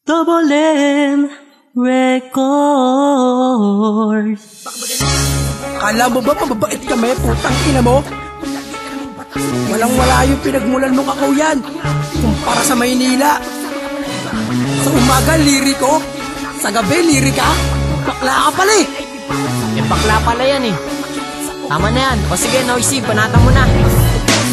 Double M Records. Kala mo ba pababait kami, putang ina mo? Walang-wala yung pinagmulan mong akaw-yan kumpara sa Maynila. Sa umaga, liriko. Sa gabi, lirika. Bakla ka pala eh. Bakla pala yan eh. Tama na yan. O sige, Noisy, banatan mo na.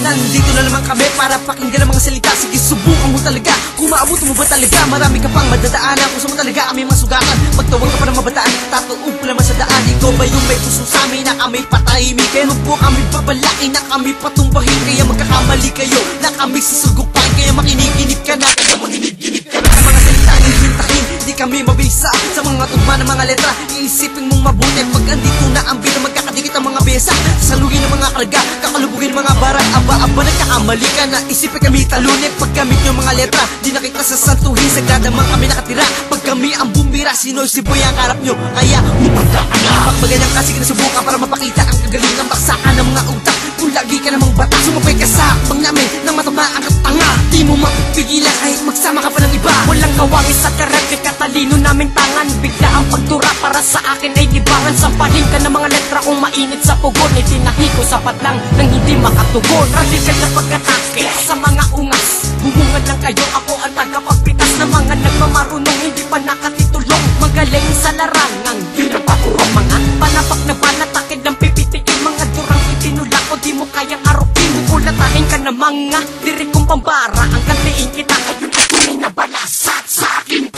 Nandito na naman kami para pakinggan ang mga salita. Sige, subukan mo talaga. Kung maabot mo ba talaga, marami ka pang madadaanan. Kung saan mo talaga kami masugakan, magtawag ka pa ng mabataan, tatuog ko naman sa daan. Ikaw ba yung may puso sa amin na kami patahimik? Kaya nung po kami babalain na kami patumbahin. Kaya magkakamali kayo na kami susugupan. Kaya makinig-ginig ka na, kaya makinig-ginig ka na. Sa mga salita hihintahin, di kami mabisa. Sa mga tugma ng mga letra, iisipin mong mabuti. Pag andito na ang biro, magkakadikit ang mga besa. Sasalugin ng mga karga, kakalubugin ng mga barang. Aba, nagkakamali ka na, isipin kami talunin. Pag gamit yung mga letra, di na kita sasantuhin. Sagradamang kami nakatira. Pag kami ang bumira, sino'y si Boy ang karap nyo. Kaya humanda ka na. Pag ganyan kasi nasubukan para mapakita ang kagaling ng baksakan ng mga utak. Kung lagi ka namang bata, sumabay ka sa akbang namin nang matamaan ka tanga. Di mo mapipigilan kahit magsama ka pa ng iba. Walang kawangis sa karate, katalino naming tangan. Bigla ang pagtura para sa akin ay libangan. Sampahin ka ng mga letra kung mainit sa pugon. Itinahi ko sapat lang nang hindi makatugon. Radikal na pagkatake sa mga ungas. Bumungad lang kayo, ako ang tagapagpitas ng mga nagmamarunong hindi pa nakatitulong. Magaling sa larangang di na paturong. Mga panapak na panatakid ng pipitiin. Mga durang itinula ko, di mo kayang arukin. Kulatahin ka na mga diri kong pambara. Ang kantiin kita kayo na tunay na balasat sa akin.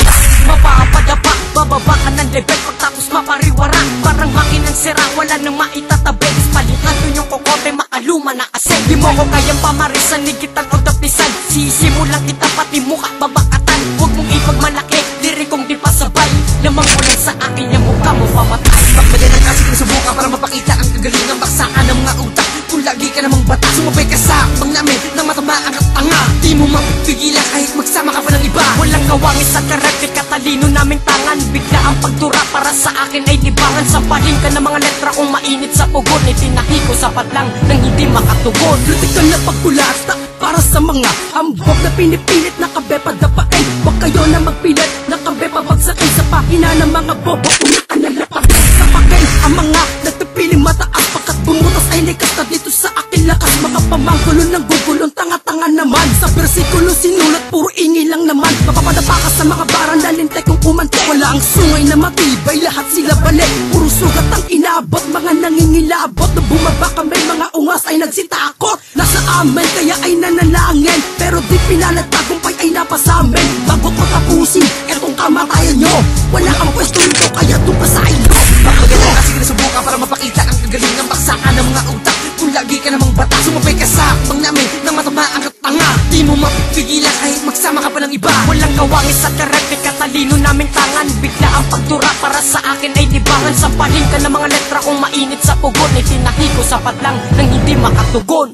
Mapapadapa, bababa ka ng level. Pagtapos mapariwara, parang makinang sira. Wala nang maitatabi. Palitan ko yung kokote, makaluma na kasi. Di mo ko kayang pamarisan, ligitan o tapisan. Sisimulan kita pati mukha babakatan. Huwag mong ipagmalaki, lirikong di pasabay. Lamang mo lang sa akin yung mukha mo pamatay. Pagpagalan kasi nasubukan para mapakita ang kagaling ng baksakan ng mga utak. Kung lagi ka namang bata, sumabay ka sa akbang namin nang matamaan ka tanga. Di mo mapipigilan kahit magsama ka pa ng iba. Walang kawangis sa karate, katalino naming tangan. Bigla ang pagtura para sa akin ay libangan. Sampahin ka ng mga letra kung mainit sa pugon. Itinahi ko sapat lang nang hindi makatugon. Kritikal na pagkulasta para sa mga hambog na pinipilit na kabe padapain. Huwag kayo na magpilit na kabe pabagsakin sa pahina ng mga bobo. Unakan na lapag sa pakin ang mga nagpipiling mataas. Pagkat bumutas ay likas na dito sa akin lakas. Mga pamanggulo ng gugulong tanga-tanga naman. Sa bersikulo sinulat puro ingi lang naman. Mapapadapa ka sa mga barang lalintay kung umante. Wala ang sungay na matibay, lahat sila balik. Puro sugat ang inabot, mga nangingilabot. Na bumaba kami, mga ungas ay nagsitakot. Nasa amin kaya ay nanalangin, pero di pinalat tagumpay ay napasamin. Bago ko tapusin etong kamatayan nyo, wala kang pwesto nito kaya doon pa sa inyo. Pagpagalan kasi nasubukan para mapakita ang kagaling ng baksakan ng mga utak. Kung lagi ka namang bata, sumabay ka sa akbang namin nang matamaan ka tanga. Di mo mapipigilan kahit magsama ka pa ng iba. Walang kawangis sa karate, katalino naming tangan. Bigla ang pagtura para sa akin ay libangan. Sampahin ka ng mga letra kung mainit sa pugon. Itinahi ko sapat lang nang hindi makatugon.